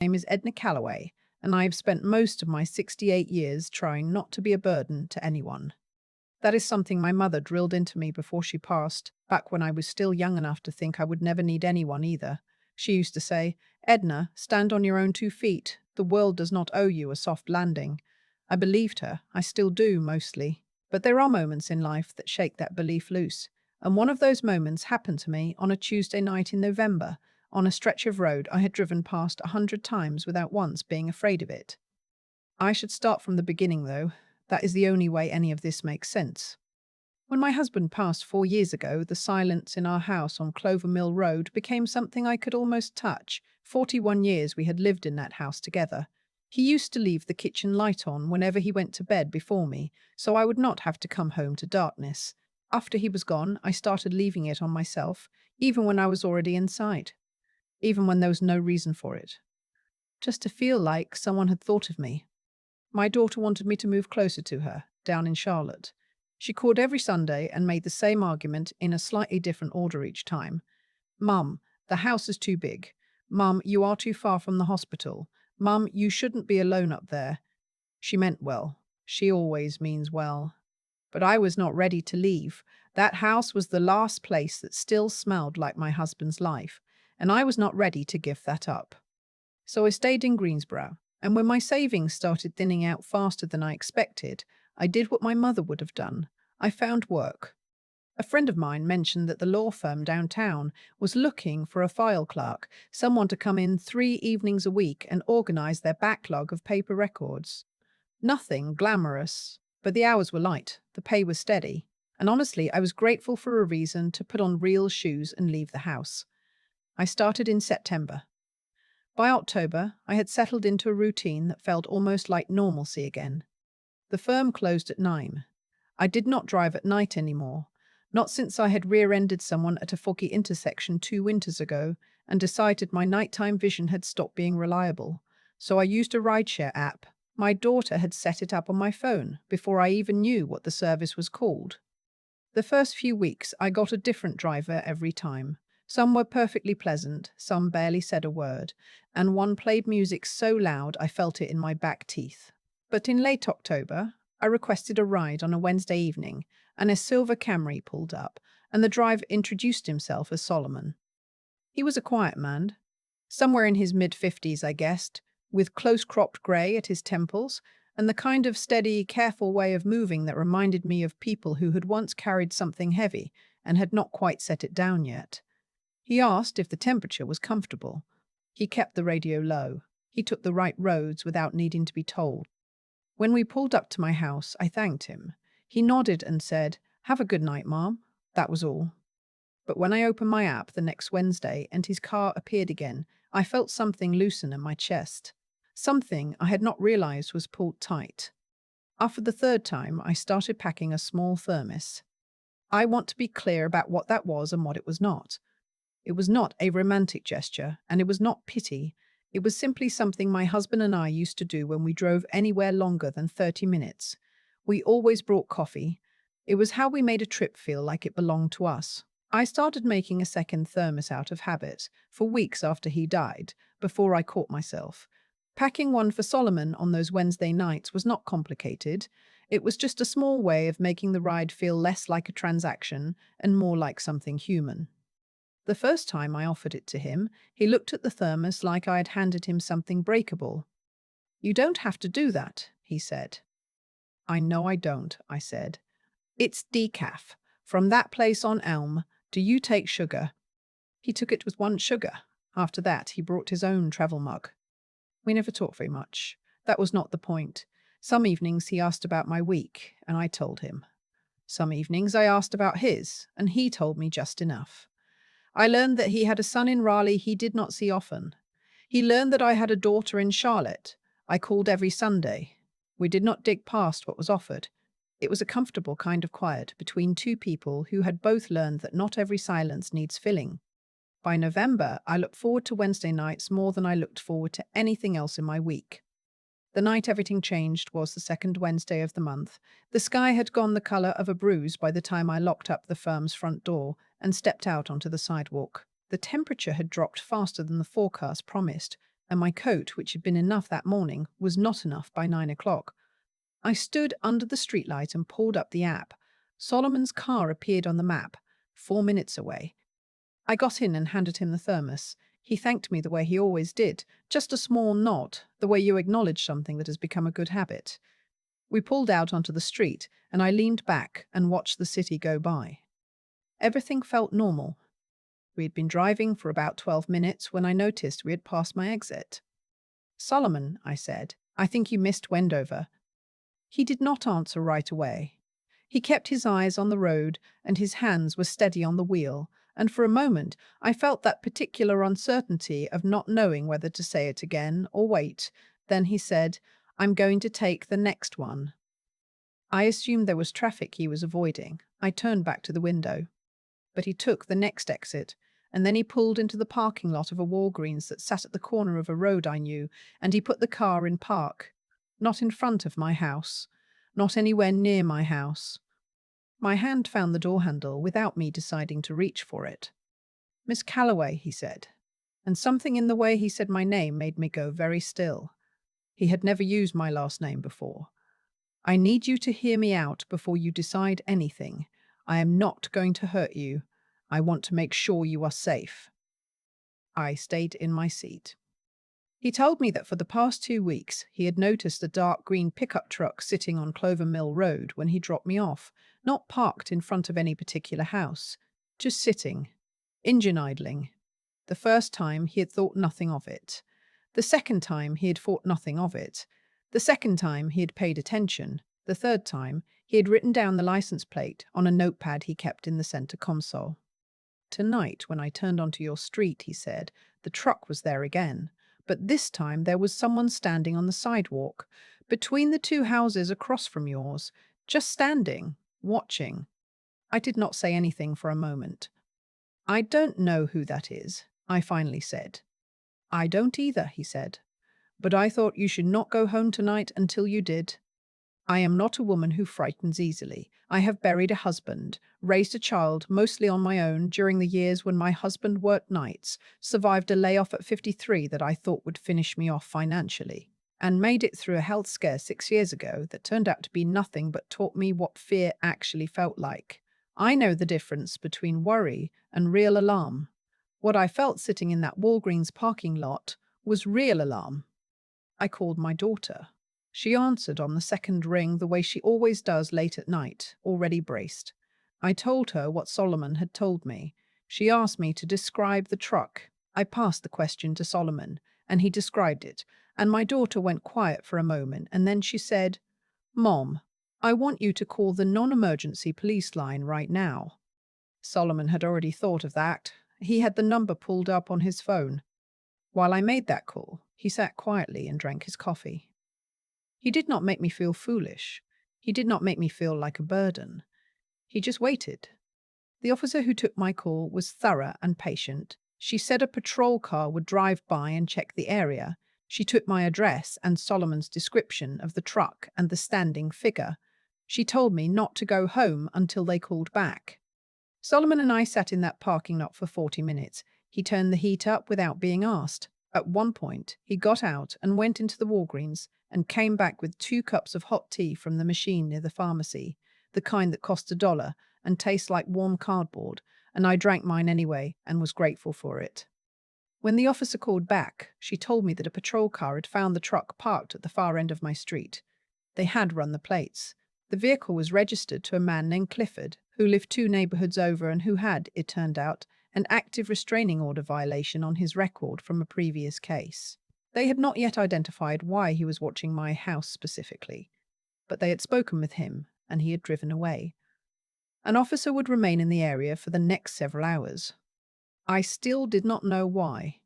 My name is Edna Calloway, and I have spent most of my 68 years trying not to be a burden to anyone. That is something my mother drilled into me before she passed, back when I was still young enough to think I would never need anyone either. She used to say, "Edna, stand on your own 2 feet. The world does not owe you a soft landing." I believed her. I still do, mostly. But there are moments in life that shake that belief loose. And one of those moments happened to me on a Tuesday night in November, on a stretch of road I had driven past 100 times without once being afraid of it. I should start from the beginning, though. That is the only way any of this makes sense. When my husband passed 4 years ago, the silence in our house on Clover Mill Road became something I could almost touch. 41 years we had lived in that house together. He used to leave the kitchen light on whenever he went to bed before me, so I would not have to come home to darkness. After he was gone, I started leaving it on myself, even when I was already inside, even when there was no reason for it. Just to feel like someone had thought of me. My daughter wanted me to move closer to her, down in Charlotte. She called every Sunday and made the same argument in a slightly different order each time. "Mum, the house is too big. Mum, you are too far from the hospital. Mum, you shouldn't be alone up there." She meant well. She always means well. But I was not ready to leave. That house was the last place that still smelled like my husband's life, and I was not ready to give that up. So I stayed in Greensboro, and when my savings started thinning out faster than I expected, I did what my mother would have done. I found work. A friend of mine mentioned that the law firm downtown was looking for a file clerk, someone to come in 3 evenings a week and organize their backlog of paper records. Nothing glamorous, but the hours were light, the pay was steady, and honestly, I was grateful for a reason to put on real shoes and leave the house. I started in September. By October, I had settled into a routine that felt almost like normalcy again. The firm closed at 9. I did not drive at night anymore, not since I had rear-ended someone at a foggy intersection 2 winters ago and decided my nighttime vision had stopped being reliable. So I used a rideshare app. My daughter had set it up on my phone before I even knew what the service was called. The first few weeks, I got a different driver every time. Some were perfectly pleasant, some barely said a word, and one played music so loud I felt it in my back teeth. But in late October, I requested a ride on a Wednesday evening, and a silver Camry pulled up, and the driver introduced himself as Solomon. He was a quiet man, somewhere in his mid-50s, I guessed, with close-cropped grey at his temples, and the kind of steady, careful way of moving that reminded me of people who had once carried something heavy and had not quite set it down yet. He asked if the temperature was comfortable. He kept the radio low. He took the right roads without needing to be told. When we pulled up to my house, I thanked him. He nodded and said, "Have a good night, Mom." That was all. But when I opened my app the next Wednesday and his car appeared again, I felt something loosen in my chest. Something I had not realized was pulled tight. After the third time, I started packing a small thermos. I want to be clear about what that was and what it was not. It was not a romantic gesture, and it was not pity. It was simply something my husband and I used to do when we drove anywhere longer than 30 minutes. We always brought coffee. It was how we made a trip feel like it belonged to us. I started making a second thermos out of habit for weeks after he died, before I caught myself. Packing one for Solomon on those Wednesday nights was not complicated. It was just a small way of making the ride feel less like a transaction and more like something human. The first time I offered it to him, he looked at the thermos like I had handed him something breakable. "You don't have to do that," he said. "I know I don't," I said. "It's decaf. From that place on Elm. Do you take sugar?" He took it with one sugar. After that, he brought his own travel mug. We never talked very much. That was not the point. Some evenings he asked about my week, and I told him. Some evenings I asked about his, and he told me just enough. I learned that he had a son in Raleigh he did not see often. He learned that I had a daughter in Charlotte. I called every Sunday. We did not dig past what was offered. It was a comfortable kind of quiet between two people who had both learned that not every silence needs filling. By November, I looked forward to Wednesday nights more than I looked forward to anything else in my week. The night everything changed was the second Wednesday of the month. The sky had gone the color of a bruise by the time I locked up the firm's front door and stepped out onto the sidewalk. The temperature had dropped faster than the forecast promised, and my coat, which had been enough that morning, was not enough by 9 o'clock. I stood under the streetlight and pulled up the app. Solomon's car appeared on the map, 4 minutes away. I got in and handed him the thermos. He thanked me the way he always did, just a small nod, the way you acknowledge something that has become a good habit. We pulled out onto the street, and I leaned back and watched the city go by. Everything felt normal. We had been driving for about 12 minutes when I noticed we had passed my exit. "Solomon," I said, "I think you missed Wendover." He did not answer right away. He kept his eyes on the road, and his hands were steady on the wheel, and for a moment I felt that particular uncertainty of not knowing whether to say it again or wait. Then he said, "I'm going to take the next one." I assumed there was traffic he was avoiding. I turned back to the window. But he took the next exit, and then he pulled into the parking lot of a Walgreens that sat at the corner of a road I knew, and he put the car in park. Not in front of my house. Not anywhere near my house. My hand found the door handle without me deciding to reach for it. "Miss Calloway," he said, and something in the way he said my name made me go very still. He had never used my last name before. "I need you to hear me out before you decide anything. I am not going to hurt you. I want to make sure you are safe." I stayed in my seat. He told me that for the past 2 weeks he had noticed a dark green pickup truck sitting on Clover Mill Road when he dropped me off, not parked in front of any particular house, just sitting, engine idling. The first time he had thought nothing of it. The second time he had thought nothing of it. The second time he had paid attention. The third time he had written down the license plate on a notepad he kept in the center console. "Tonight, when I turned onto your street," he said, "the truck was there again. But this time there was someone standing on the sidewalk, between the two houses across from yours, just standing, watching." I did not say anything for a moment. "I don't know who that is," I finally said. "I don't either," he said. "But I thought you should not go home tonight until you did. I am not a woman who frightens easily. I have buried a husband, raised a child mostly on my own during the years when my husband worked nights, survived a layoff at 53 that I thought would finish me off financially, and made it through a health scare 6 years ago that turned out to be nothing but taught me what fear actually felt like. I know the difference between worry and real alarm. What I felt sitting in that Walgreens parking lot was real alarm. I called my daughter. She answered on the second ring the way she always does late at night, already braced. I told her what Solomon had told me. She asked me to describe the truck. I passed the question to Solomon, and he described it, and my daughter went quiet for a moment, and then she said, "Mom, I want you to call the non-emergency police line right now." Solomon had already thought of that. He had the number pulled up on his phone. While I made that call, he sat quietly and drank his coffee. He did not make me feel foolish. He did not make me feel like a burden. He just waited. The officer who took my call was thorough and patient. She said a patrol car would drive by and check the area. She took my address and Solomon's description of the truck and the standing figure. She told me not to go home until they called back. Solomon and I sat in that parking lot for 40 minutes. He turned the heat up without being asked. At one point, he got out and went into the Walgreens and came back with 2 cups of hot tea from the machine near the pharmacy, the kind that costs $1 and tastes like warm cardboard, and I drank mine anyway and was grateful for it. When the officer called back, she told me that a patrol car had found the truck parked at the far end of my street. They had run the plates. The vehicle was registered to a man named Clifford, who lived 2 neighborhoods over and who had, it turned out, an active restraining order violation on his record from a previous case. They had not yet identified why he was watching my house specifically, but they had spoken with him, and he had driven away. An officer would remain in the area for the next several hours. I still did not know why.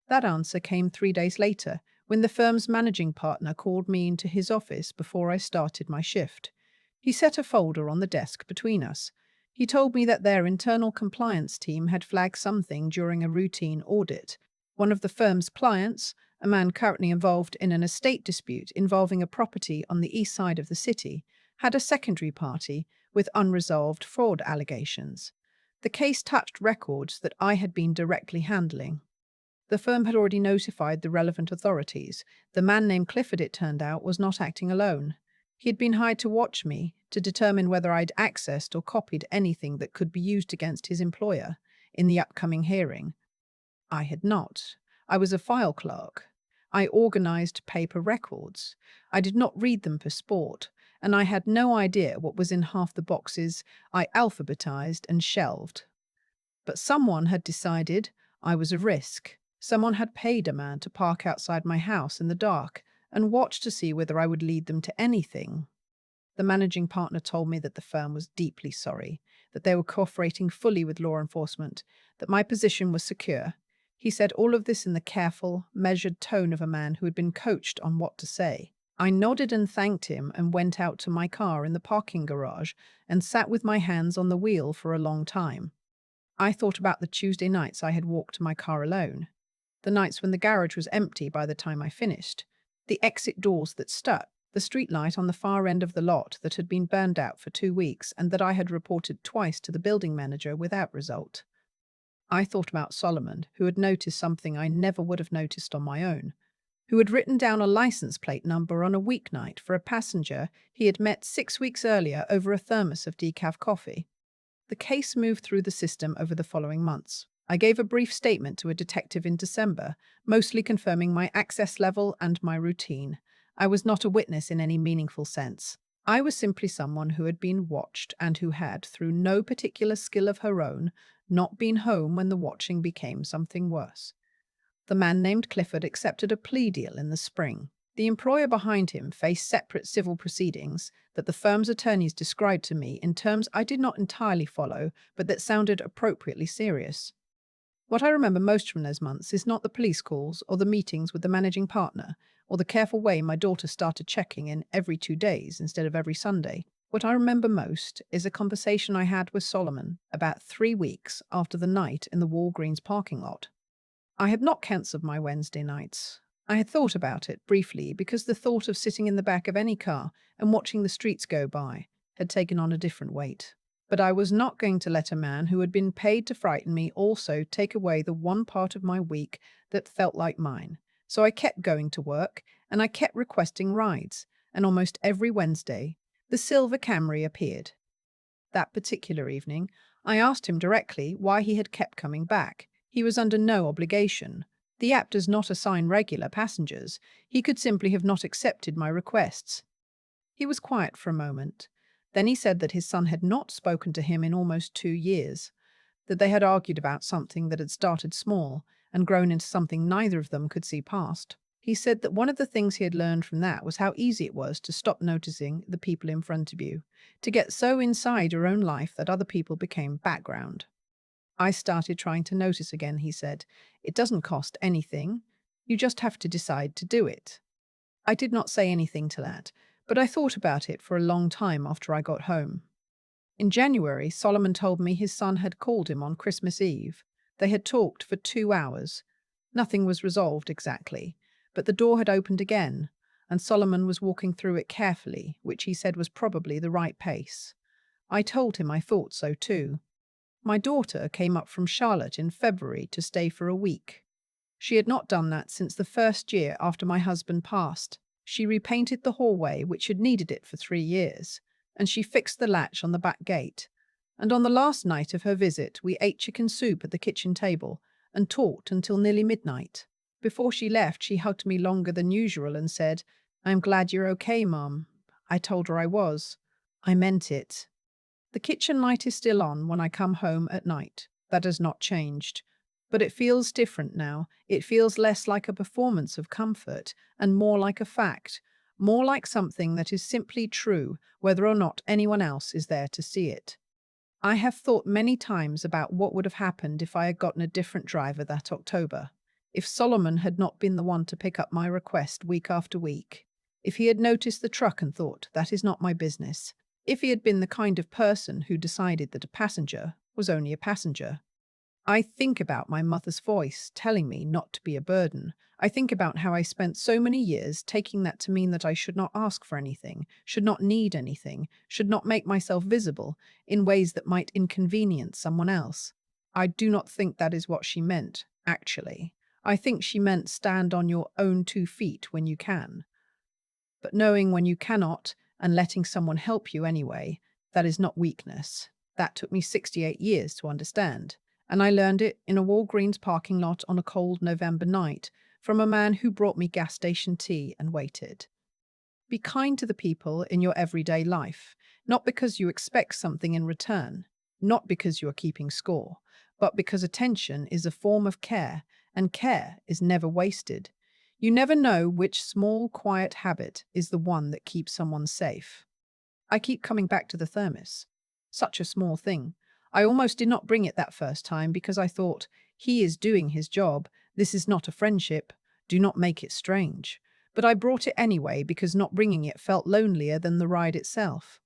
That answer came 3 days later, when the firm's managing partner called me into his office before I started my shift. He set a folder on the desk between us. He told me that their internal compliance team had flagged something during a routine audit. One of the firm's clients, a man currently involved in an estate dispute involving a property on the east side of the city, had a secondary party with unresolved fraud allegations. The case touched records that I had been directly handling. The firm had already notified the relevant authorities. The man named Clifford, it turned out, was not acting alone. He had been hired to watch me, to determine whether I'd accessed or copied anything that could be used against his employer in the upcoming hearing. I had not. I was a file clerk. I organized paper records. I did not read them for sport, and I had no idea what was in half the boxes I alphabetized and shelved. But someone had decided I was a risk. Someone had paid a man to park outside my house in the dark and watch to see whether I would lead them to anything. The managing partner told me that the firm was deeply sorry, that they were cooperating fully with law enforcement, that my position was secure. He said all of this in the careful, measured tone of a man who had been coached on what to say. I nodded and thanked him and went out to my car in the parking garage and sat with my hands on the wheel for a long time. I thought about the Tuesday nights I had walked to my car alone, the nights when the garage was empty by the time I finished, the exit doors that stuck, the street light on the far end of the lot that had been burned out for 2 weeks and that I had reported twice to the building manager without result. I thought about Solomon, who had noticed something I never would have noticed on my own, who had written down a license plate number on a weeknight for a passenger he had met 6 weeks earlier over a thermos of decaf coffee. The case moved through the system over the following months. I gave a brief statement to a detective in December, mostly confirming my access level and my routine. I was not a witness in any meaningful sense. I was simply someone who had been watched and who had, through no particular skill of her own, not been home when the watching became something worse. The man named Clifford accepted a plea deal in the spring. The employer behind him faced separate civil proceedings that the firm's attorneys described to me in terms I did not entirely follow, but that sounded appropriately serious. What I remember most from those months is not the police calls or the meetings with the managing partner or the careful way my daughter started checking in every 2 days instead of every Sunday. What I remember most is a conversation I had with Solomon about 3 weeks after the night in the Walgreens parking lot. I had not cancelled my Wednesday nights. I had thought about it briefly because the thought of sitting in the back of any car and watching the streets go by had taken on a different weight. But I was not going to let a man who had been paid to frighten me also take away the one part of my week that felt like mine. So I kept going to work, and I kept requesting rides, and almost every Wednesday, the silver Camry appeared. That particular evening, I asked him directly why he had kept coming back. He was under no obligation. The app does not assign regular passengers. He could simply have not accepted my requests. He was quiet for a moment. Then he said that his son had not spoken to him in almost 2 years, that they had argued about something that had started small and grown into something neither of them could see past. He said that one of the things he had learned from that was how easy it was to stop noticing the people in front of you, to get so inside your own life that other people became background. I started trying to notice again, he said. It doesn't cost anything. You just have to decide to do it. I did not say anything to that, but I thought about it for a long time after I got home. In January, Solomon told me his son had called him on Christmas Eve. They had talked for 2 hours. Nothing was resolved exactly, but the door had opened again, and Solomon was walking through it carefully, which he said was probably the right pace. I told him I thought so too. My daughter came up from Charlotte in February to stay for a week. She had not done that since the first year after my husband passed. She repainted the hallway, which had needed it for 3 years, and she fixed the latch on the back gate. And on the last night of her visit, we ate chicken soup at the kitchen table and talked until nearly midnight. Before she left, she hugged me longer than usual and said, "I'm glad you're okay, Mum." I told her I was. I meant it. The kitchen light is still on when I come home at night. That has not changed. But it feels different now. It feels less like a performance of comfort and more like a fact, more like something that is simply true, whether or not anyone else is there to see it. I have thought many times about what would have happened if I had gotten a different driver that October. If Solomon had not been the one to pick up my request week after week. If he had noticed the truck and thought, that is not my business. If he had been the kind of person who decided that a passenger was only a passenger. I think about my mother's voice telling me not to be a burden. I think about how I spent so many years taking that to mean that I should not ask for anything, should not need anything, should not make myself visible in ways that might inconvenience someone else. I do not think that is what she meant, actually. I think she meant stand on your own 2 feet when you can. But knowing when you cannot and letting someone help you anyway, that is not weakness. That took me 68 years to understand. And I learned it in a Walgreens parking lot on a cold November night from a man who brought me gas station tea and waited. Be kind to the people in your everyday life, not because you expect something in return, not because you are keeping score, but because attention is a form of care, and care is never wasted. You never know which small, quiet habit is the one that keeps someone safe. I keep coming back to the thermos. Such a small thing. I almost did not bring it that first time because I thought, he is doing his job. This is not a friendship. Do not make it strange. But I brought it anyway because not bringing it felt lonelier than the ride itself.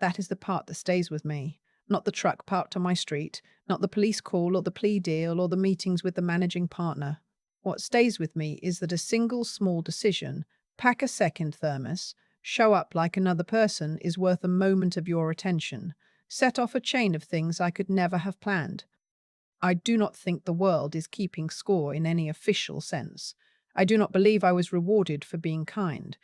That is the part that stays with me. Not the truck parked on my street, not the police call or the plea deal or the meetings with the managing partner. What stays with me is that a single small decision, pack a second thermos, show up like another person, is worth a moment of your attention. Set off a chain of things I could never have planned. I do not think the world is keeping score in any official sense. I do not believe I was rewarded for being kind.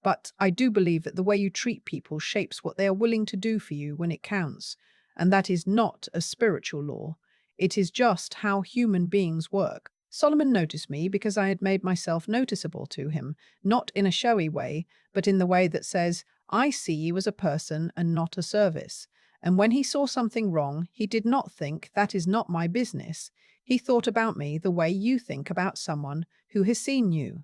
But I do believe that the way you treat people shapes what they are willing to do for you when it counts. And that is not a spiritual law. It is just how human beings work. Solomon noticed me because I had made myself noticeable to him, not in a showy way, but in the way that says, I see you as a person and not a service. And when he saw something wrong, he did not think, that is not my business. He thought about me the way you think about someone who has seen you.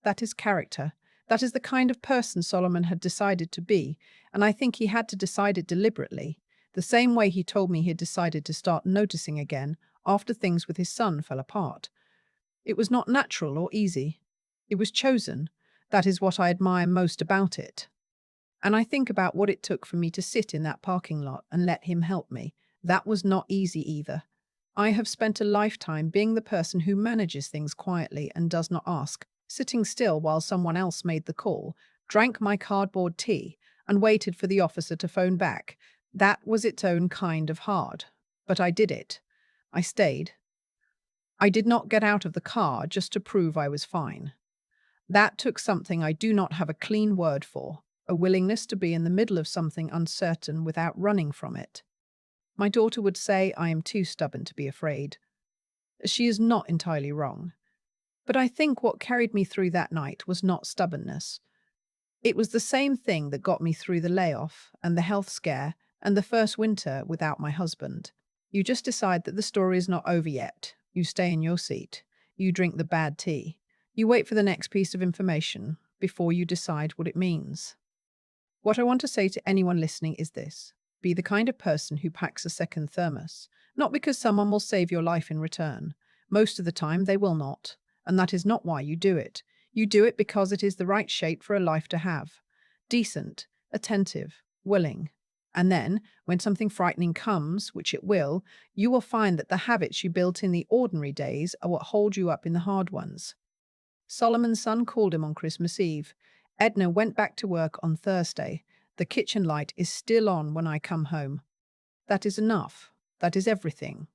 That is character. That is the kind of person Solomon had decided to be, and I think he had to decide it deliberately, the same way he told me he had decided to start noticing again after things with his son fell apart. It was not natural or easy. It was chosen. That is what I admire most about it. And I think about what it took for me to sit in that parking lot and let him help me. That was not easy either. I have spent a lifetime being the person who manages things quietly and does not ask, sitting still while someone else made the call, drank my cardboard tea, and waited for the officer to phone back. That was its own kind of hard. But I did it. I stayed. I did not get out of the car just to prove I was fine. That took something I do not have a clean word for, a willingness to be in the middle of something uncertain without running from it. My daughter would say I am too stubborn to be afraid. She is not entirely wrong. But I think what carried me through that night was not stubbornness. It was the same thing that got me through the layoff and the health scare and the first winter without my husband. You just decide that the story is not over yet. You stay in your seat. You drink the bad tea. You wait for the next piece of information before you decide what it means. What I want to say to anyone listening is this. Be the kind of person who packs a second thermos, not because someone will save your life in return. Most of the time, they will not. And that is not why you do it. You do it because it is the right shape for a life to have. Decent, attentive, willing. And then, when something frightening comes, which it will, you will find that the habits you built in the ordinary days are what hold you up in the hard ones. Solomon's son called him on Christmas Eve. Edna went back to work on Thursday. The kitchen light is still on when I come home. That is enough. That is everything.